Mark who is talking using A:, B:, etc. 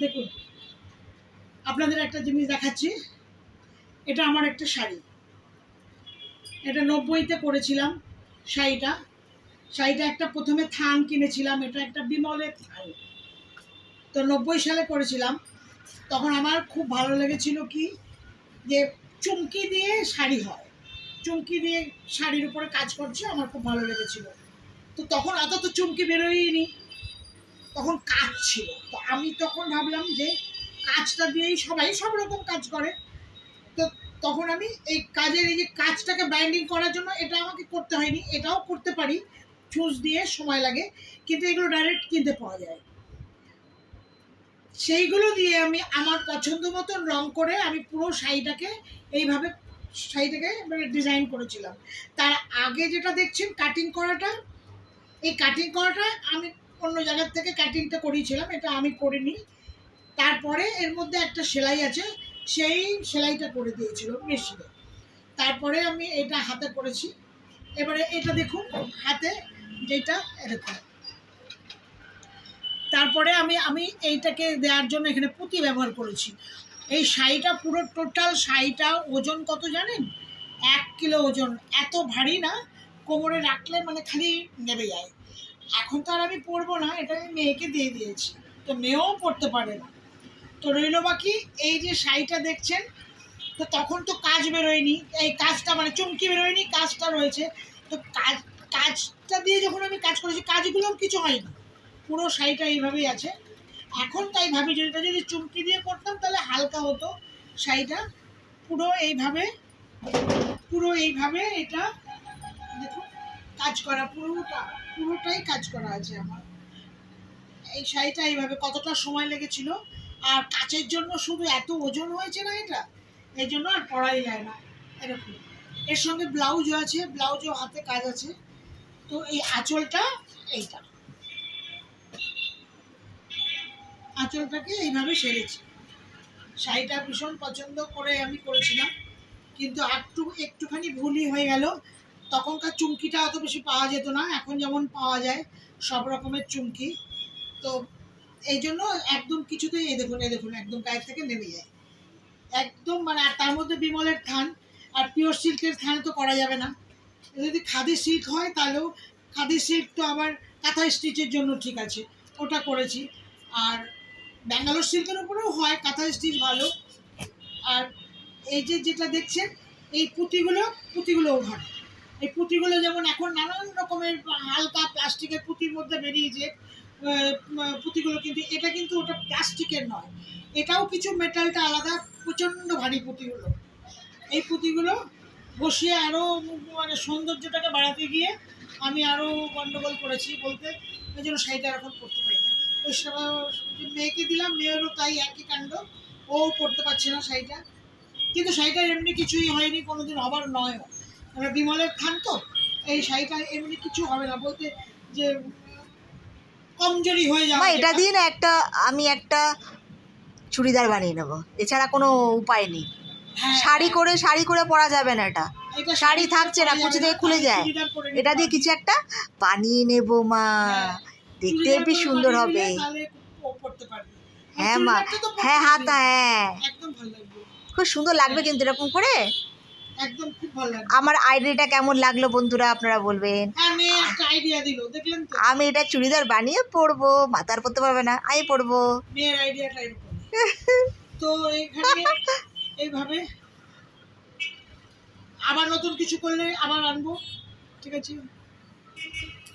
A: দেখুন, আপনাদের একটা জিনিস দেখাচ্ছি। এটা আমার একটা শাড়ি, এটা 90-তে করেছিলাম শাড়িটা একটা প্রথমে থান কিনেছিলাম, এটা একটা বিমলের থান। তো 90 সালে করেছিলাম। তখন আমার খুব ভালো লেগেছিল কি, যে চুমকি দিয়ে শাড়ি হয়, চুমকি দিয়ে শাড়ির উপরে কাজ করছে, আমার খুব ভালো লেগেছিল। তো তখন অত তো চুমকি বেরোয়নি, তখন কাজ ছিল। তো আমি তখন ভাবলাম যে কাজটা দিয়েই সবাই সব রকম কাজ করে। তো তখন আমি এই যে কাজটাকে বাইন্ডিং করার জন্য এটা আমাকে করতে হয়নি, এটাও করতে পারি, ছুঁচ দিয়ে সময় লাগে, কিন্তু এগুলো ডাইরেক্ট কিনতে পাওয়া যায়। সেইগুলো দিয়ে আমি আমার পছন্দ মতন রং করে আমি পুরো শাড়িটাকে এইভাবে মানে ডিজাইন করেছিলাম। তার আগে যেটা দেখছেন কাটিং করাটা, এই কাটিং করাটা আমি অন্য জায়গার থেকে কাটিংটা করিয়েছিলাম, এটা আমি করিনি। তারপরে এর মধ্যে একটা সেলাই আছে, সেই সেলাইটা করে দিয়েছিল মেশিনে। তারপরে আমি এটা হাতে করেছি। এবারে এটা দেখুন হাতে যেটা, এরকম। তারপরে আমি এইটাকে দেওয়ার জন্য এখানে পুঁতি ব্যবহার করেছি। এই শাড়িটা পুরো টোটাল শাড়িটা ওজন কত জানেন? 1 কিলো ওজন। এত ভারী না, কোমরে রাখলে মানে খালি নেমে যায়। এখন তো আর আমি পরবো না, এটা আমি মেয়েকে দিয়ে দিয়েছি, তো মেয়েও পরতে পারে না। তো রইল বাকি এই যে শাড়িটা দেখছেন, তো তখন তো কাজ বেরোয়নি, এই কাজটা মানে চুমকি বেরোয়নি, কাজটা রয়েছে। তো কাজটা দিয়ে যখন আমি কাজ করেছি, কাজগুলোর কিছু হয়নি, পুরো শাড়িটা এইভাবেই আছে। এখন তাই ভাবি যে এটা যদি চুমকি দিয়ে করতাম তাহলে হালকা হতো শাড়িটা। পুরো এইভাবে এটা দেখুন কাজ করা, পুরোটাই কাজ করা আছে আমার। এই শাড়িটা এইভাবে কতটা সময় লেগেছিল, আর কাচের জন্য শুধু এত ওজন হয়েছে না এটা, এই জন্য আর পরাই যায় না। এরকম এর সঙ্গে ব্লাউজও আছে, ব্লাউজও হাতে কাজ আছে। তো এই আঁচলটা, এইটা আঁচলটাকে এইভাবে সেরেছি। শাড়িটা ভীষণ পছন্দ করে আমি করেছিলাম, কিন্তু একটুখানি ভুলই হয়ে গেল। তখনকার চুমকিটা অত বেশি পাওয়া যেত না, এখন যেমন পাওয়া যায় সব রকমের চুমকি। তো এই জন্য একদম কিছুতেই এই দেখুন একদম গায়ের থেকে নেমে যায় একদম, মানে। আর তার মধ্যে বিমলের থান, আর পিওর সিল্কের থানে তো করা যাবে না। যদি খাদি সিল্ক হয় তাহলেও, খাদি সিল্ক তো আবার কাঁথা স্টিচের জন্য ঠিক আছে, ওটা করেছি। আর ব্যাঙ্গালোর সিল্কের উপরেও হয় কাঁথা স্টিচ ভালো। আর এই যেটা দেখছেন এই পুঁতিগুলো ওখানে, এই পুঁতিগুলো যেমন এখন নানান রকমের হালকা প্লাস্টিকের পুঁতির মধ্যে বেরিয়েছে পুঁতিগুলো, কিন্তু এটা কিন্তু ওটা প্লাস্টিকের নয়, এটাও কিছু মেটালটা আলাদা, প্রচণ্ড ভারী পুঁতিগুলো। এই পুঁতিগুলো বসিয়ে আরও মানে সৌন্দর্যটাকে বাড়াতে গিয়ে আমি আরও গণ্ডগোল করেছি বলতে, ওই জন্য শাড়িটা এখন পরতে পারি না। ওই মেয়েকে দিলাম, মেয়েরও তাই একই কাণ্ড, ও পরতে পারছে না শাড়িটা। কিন্তু শাড়িটার এমনি কিছুই হয়নি, কোনোদিন হবার নয়ও, মানে বিমলের থান তো, এই শাড়িটা এমনি কিছু হবে না বলতে, যে কমজোরি হয়ে যাবে।
B: এটা দিয়ে না আমি একটা চুড়িদার বানিয়ে নেবো, এছাড়া কোনো উপায় নেই। শাড়ি করে পরা যাবে না, এটা শাড়ি থাকছে না, কুচি থেকে খুলে যায়। এটা দিয়ে কিছু একটা বানিয়ে নেব মা, দেখতে বেশ সুন্দর হবে। হ্যাঁ মা, হ্যাঁ হাতা, হ্যাঁ খুব সুন্দর লাগবে কিন্তু এরকম করে।
A: একদম খুব ভালো লাগবে।
B: আমার আইডিয়াটা কেমন লাগলো বন্ধুরা আপনারা বলবেন। আমি এটা চুড়িদার বানিয়ে পরবো, মাথার পরতে পারবে না, আমি পরবো।
A: মেয়ের আইডিয়াটা এরকম। তো এখানে এইভাবে আবার নতুন কিছু করলে আবার আনবো, ঠিক আছে।